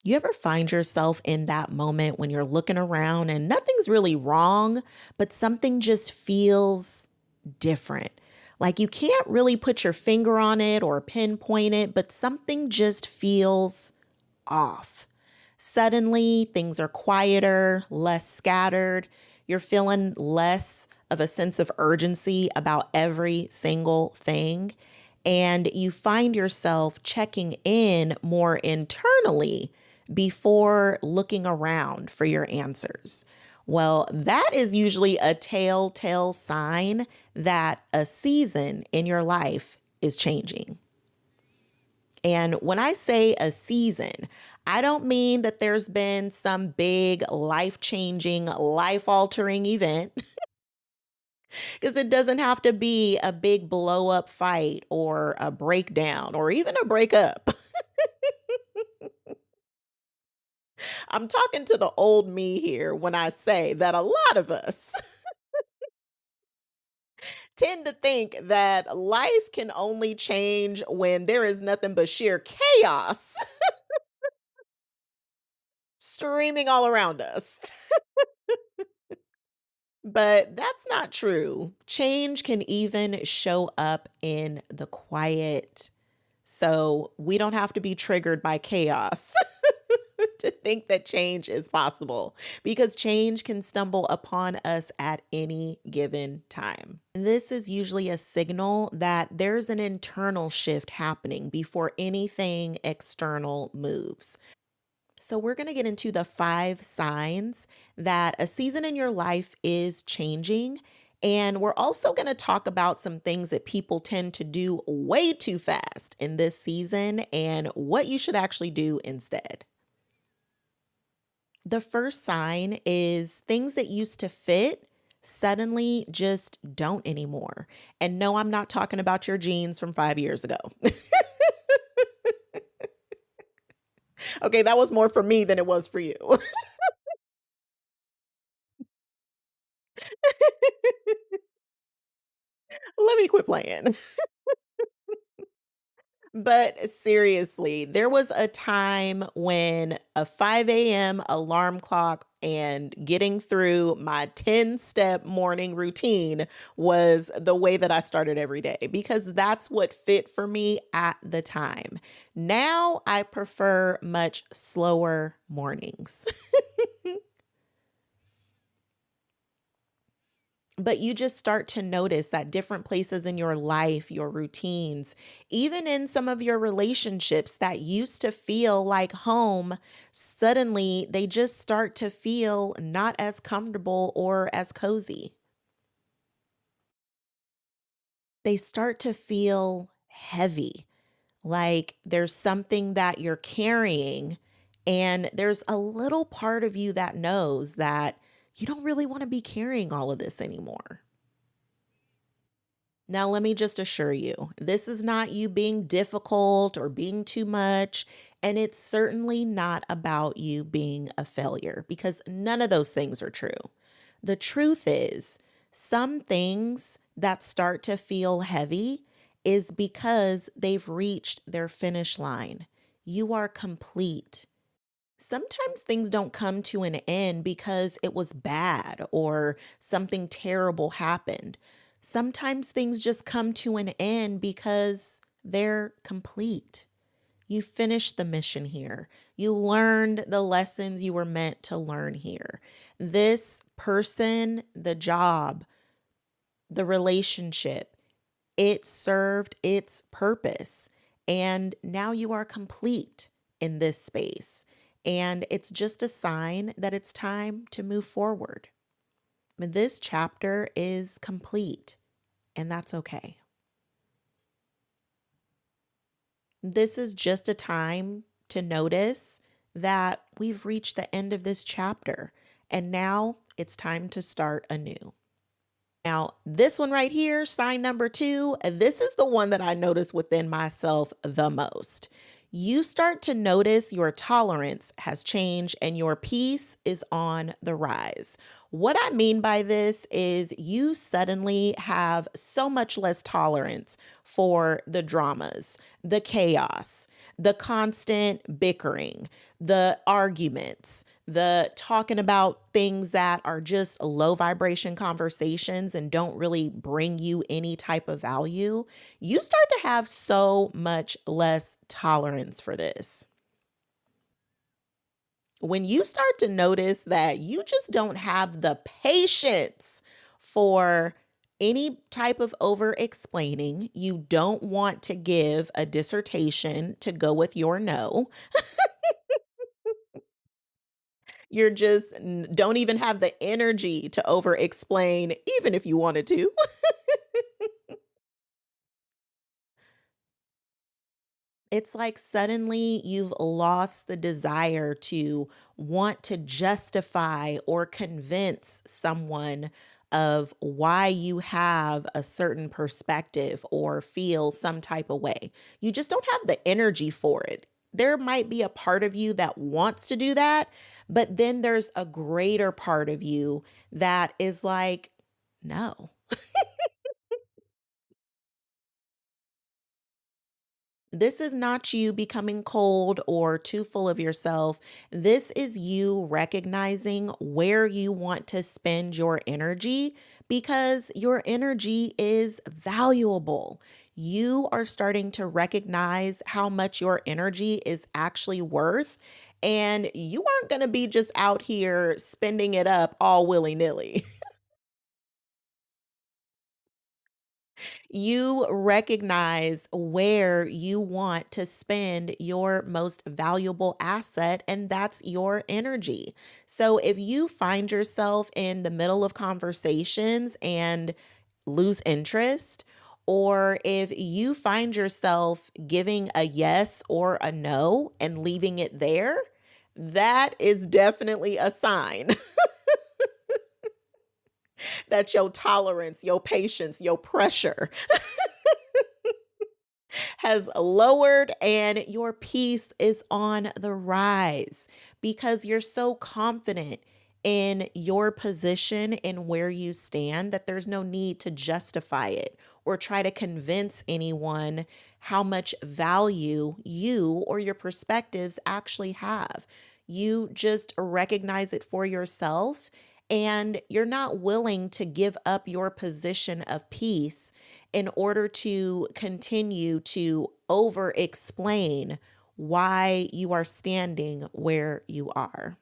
You ever find yourself in that moment when you're looking around and nothing's really wrong, but something just feels different? Like you can't really put your finger on it or pinpoint it, but something just feels off. Suddenly, things are quieter, less scattered. You're feeling less of a sense of urgency about every single thing. And you find yourself checking in more internally before looking around for your answers. Well, that is usually a telltale sign that a season in your life is changing. And when I say a season, I don't mean that there's been some big life changing, life altering event, because it doesn't have to be a big blow up fight or a breakdown or even a breakup. I'm talking to the old me here when I say that a lot of us tend to think that life can only change when there is nothing but sheer chaos streaming all around us. But that's not true. Change can even show up in the quiet. So we don't have to be triggered by chaos to think that change is possible because change can stumble upon us at any given time. This is usually a signal that there's an internal shift happening before anything external moves. So, we're going to get into the 5 signs that a season in your life is changing. And we're also going to talk about some things that people tend to do way too fast in this season and what you should actually do instead. The first sign is things that used to fit suddenly just don't anymore. And no, I'm not talking about your jeans from 5 years ago. Okay, that was more for me than it was for you. Let me quit playing. But seriously, there was a time when a 5 a.m. alarm clock and getting through my 10-step morning routine was the way that I started every day because that's what fit for me at the time. Now I prefer much slower mornings. But you just start to notice that different places in your life, your routines, even in some of your relationships that used to feel like home, suddenly they just start to feel not as comfortable or as cozy. They start to feel heavy, like there's something that you're carrying, and there's a little part of you that knows that you don't really want to be carrying all of this anymore. Now, let me just assure you, this is not you being difficult or being too much. And it's certainly not about you being a failure because none of those things are true. The truth is, some things that start to feel heavy is because they've reached their finish line. You are complete. Sometimes things don't come to an end because it was bad or something terrible happened. Sometimes things just come to an end because they're complete. You finished the mission here. You learned the lessons you were meant to learn here. This person, the job, the relationship, it served its purpose. And now you are complete in this space. And it's just a sign that it's time to move forward. This chapter is complete, and that's okay. This is just a time to notice that we've reached the end of this chapter, and now it's time to start anew. Now, this one right here, sign number 2, this is the one that I notice within myself the most. You start to notice your tolerance has changed and your peace is on the rise. What I mean by this is you suddenly have so much less tolerance for the dramas, the chaos, the constant bickering, the arguments, the talking about things that are just low vibration conversations and don't really bring you any type of value, you start to have so much less tolerance for this. When you start to notice that you just don't have the patience for any type of over explaining, you don't want to give a dissertation to go with your no. You're just don't even have the energy to over explain, even if you wanted to. It's like suddenly you've lost the desire to want to justify or convince someone of why you have a certain perspective or feel some type of way. You just don't have the energy for it. There might be a part of you that wants to do that, but then there's a greater part of you that is like, no. This is not you becoming cold or too full of yourself. This is you recognizing where you want to spend your energy because your energy is valuable. You are starting to recognize how much your energy is actually worth. And you aren't going to be just out here spending it up all willy nilly. You recognize where you want to spend your most valuable asset, and that's your energy. So if you find yourself in the middle of conversations and lose interest, or if you find yourself giving a yes or a no and leaving it there, that is definitely a sign that your tolerance, your patience, your pressure has lowered and your peace is on the rise because you're so confident in your position and where you stand that there's no need to justify it or try to convince anyone how much value you or your perspectives actually have. You just recognize it for yourself and you're not willing to give up your position of peace in order to continue to over explain why you are standing where you are.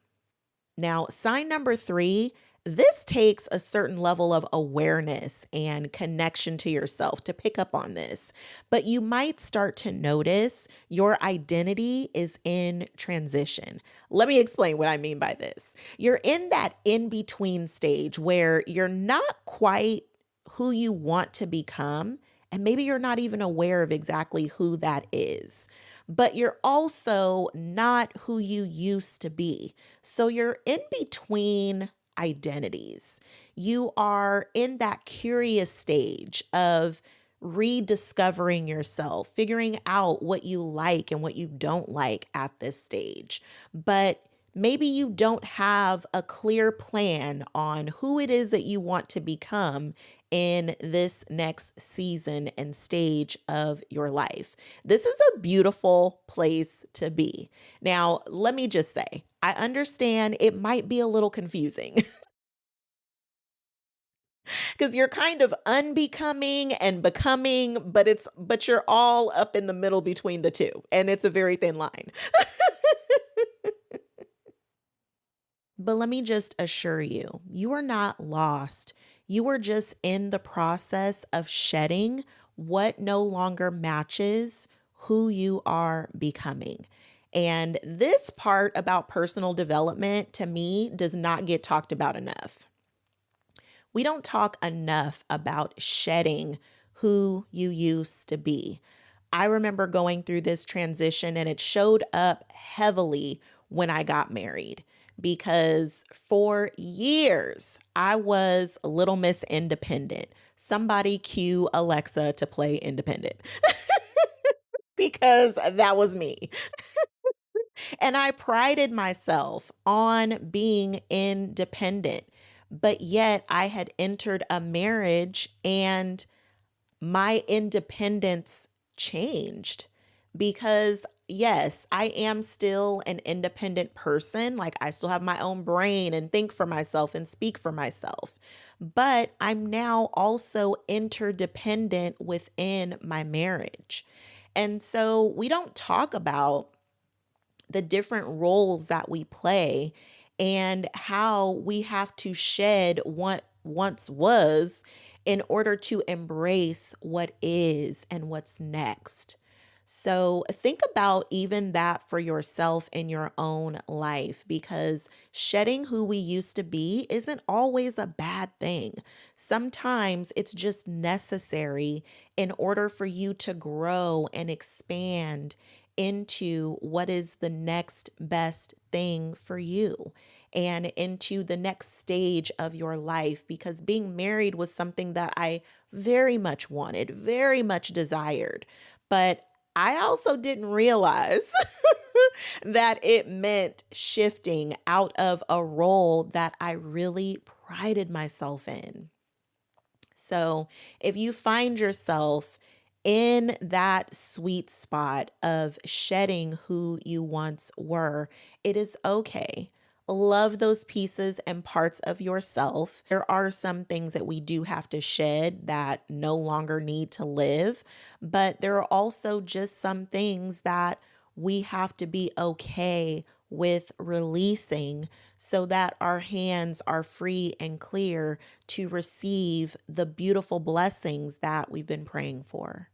Now, sign number three, this takes a certain level of awareness and connection to yourself to pick up on this, but you might start to notice your identity is in transition. Let me explain what I mean by this. You're in that in between stage where you're not quite who you want to become, and maybe you're not even aware of exactly who that is. But you're also not who you used to be. So you're in between identities. You are in that curious stage of rediscovering yourself, figuring out what you like and what you don't like at this stage. But maybe you don't have a clear plan on who it is that you want to become in this next season and stage of your life. This is a beautiful place to be. Now, let me just say, I understand it might be a little confusing because you're kind of unbecoming and becoming, but you're all up in the middle between the two, and it's a very thin line. But let me just assure you, you are not lost. You are just in the process of shedding what no longer matches who you are becoming. And this part about personal development to me does not get talked about enough. We don't talk enough about shedding who you used to be. I remember going through this transition and it showed up heavily when I got married because for years I was Little Miss Independent. Somebody cue Alexa to play Independent because that was me. And I prided myself on being independent. But yet I had entered a marriage and my independence changed because yes, I am still an independent person. Like, I still have my own brain and think for myself and speak for myself. But I'm now also interdependent within my marriage. And so we don't talk about the different roles that we play and how we have to shed what once was in order to embrace what is and what's next. So think about even that for yourself in your own life, because shedding who we used to be isn't always a bad thing. Sometimes it's just necessary in order for you to grow and expand into what is the next best thing for you and into the next stage of your life. Because being married was something that I very much wanted, very much desired. But I also didn't realize that it meant shifting out of a role that I really prided myself in. So if you find yourself in that sweet spot of shedding who you once were, it is okay. Love those pieces and parts of yourself. There are some things that we do have to shed that no longer need to live, but there are also just some things that we have to be okay with releasing so that our hands are free and clear to receive the beautiful blessings that we've been praying for.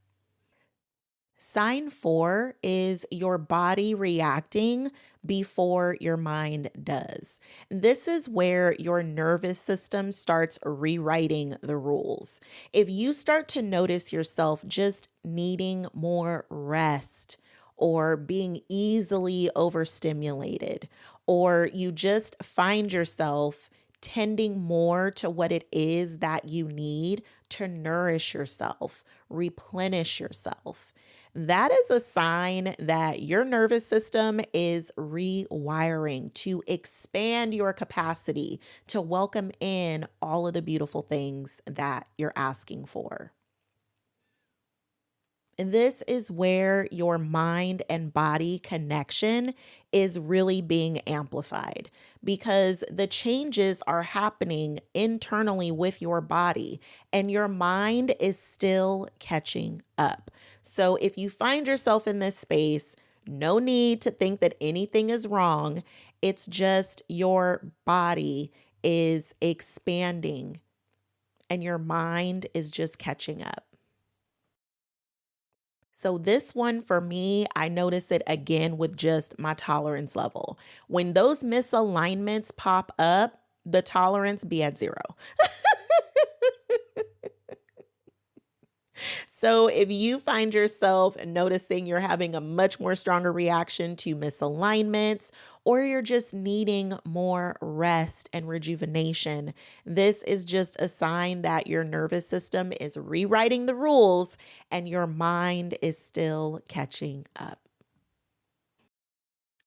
Sign four is your body reacting before your mind does. This is where your nervous system starts rewriting the rules. If you start to notice yourself just needing more rest, or being easily overstimulated, or you just find yourself tending more to what it is that you need to nourish yourself, replenish yourself, that is a sign that your nervous system is rewiring to expand your capacity to welcome in all of the beautiful things that you're asking for. And this is where your mind and body connection is really being amplified, because the changes are happening internally with your body and your mind is still catching up. So if you find yourself in this space, no need to think that anything is wrong. It's just your body is expanding and your mind is just catching up. So this one for me, I notice it again with just my tolerance level. When those misalignments pop up, the tolerance be at zero. So if you find yourself noticing you're having a much more stronger reaction to misalignments, or you're just needing more rest and rejuvenation, this is just a sign that your nervous system is rewriting the rules and your mind is still catching up.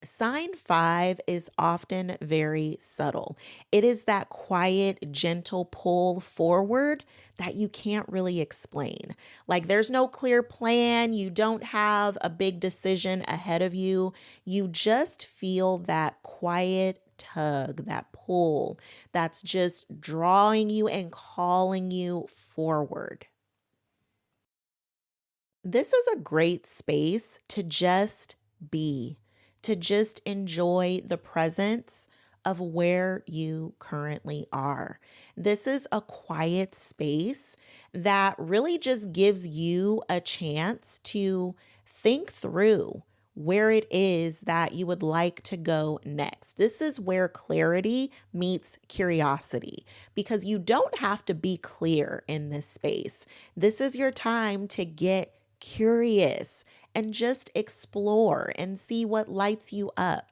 Sign five is often very subtle. It is that quiet, gentle pull forward that you can't really explain. Like, there's no clear plan, you don't have a big decision ahead of you. You just feel that quiet tug, that pull that's just drawing you and calling you forward. This is a great space to just be, to just enjoy the presence of where you currently are. This is a quiet space that really just gives you a chance to think through where it is that you would like to go next. This is where clarity meets curiosity, because you don't have to be clear in this space. This is your time to get curious and just explore and see what lights you up.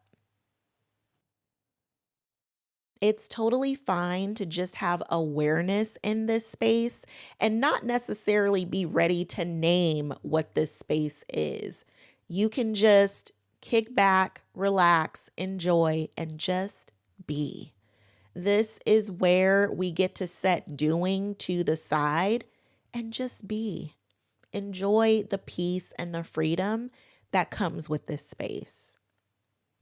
It's totally fine to just have awareness in this space and not necessarily be ready to name what this space is. You can just kick back, relax, enjoy, and just be. This is where we get to set doing to the side and just be. Enjoy the peace and the freedom that comes with this space.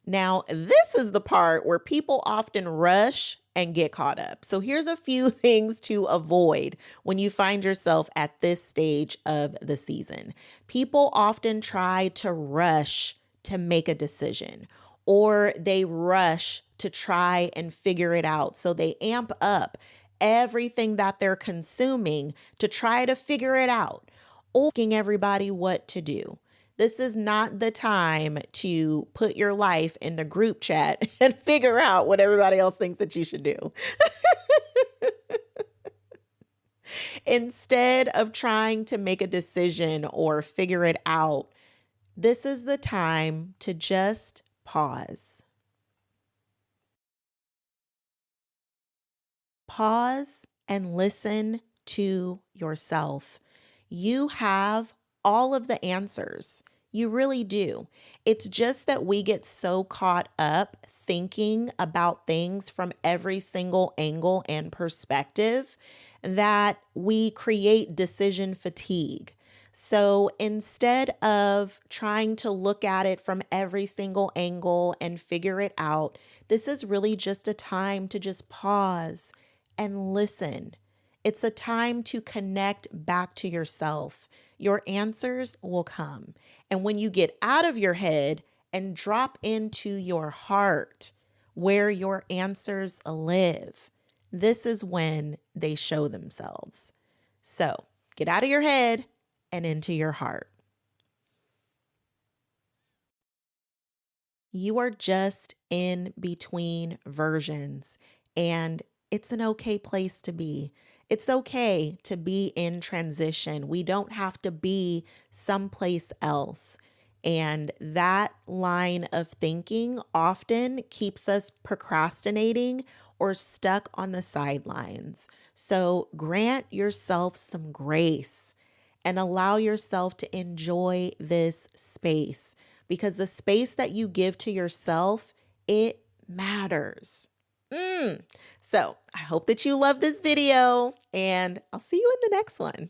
Now, this is the part where people often rush and get caught up. So, here's a few things to avoid when you find yourself at this stage of the season. People often try to rush to make a decision, or they rush to try and figure it out. So, they amp up everything that they're consuming to try to figure it out, or asking everybody what to do. This is not the time to put your life in the group chat and figure out what everybody else thinks that you should do. Instead of trying to make a decision or figure it out, this is the time to just pause. Pause and listen to yourself. You have all of the answers. You really do. It's just that we get so caught up thinking about things from every single angle and perspective that we create decision fatigue. So instead of trying to look at it from every single angle and figure it out, this is really just a time to just pause and listen. It's a time to connect back to yourself. Your answers will come. And when you get out of your head and drop into your heart where your answers live, this is when they show themselves. So get out of your head and into your heart. You are just in between versions, and it's an okay place to be. It's okay to be in transition. We don't have to be someplace else. And that line of thinking often keeps us procrastinating or stuck on the sidelines. So grant yourself some grace and allow yourself to enjoy this space, because the space that you give to yourself, it matters. So I hope that you love this video, and I'll see you in the next one.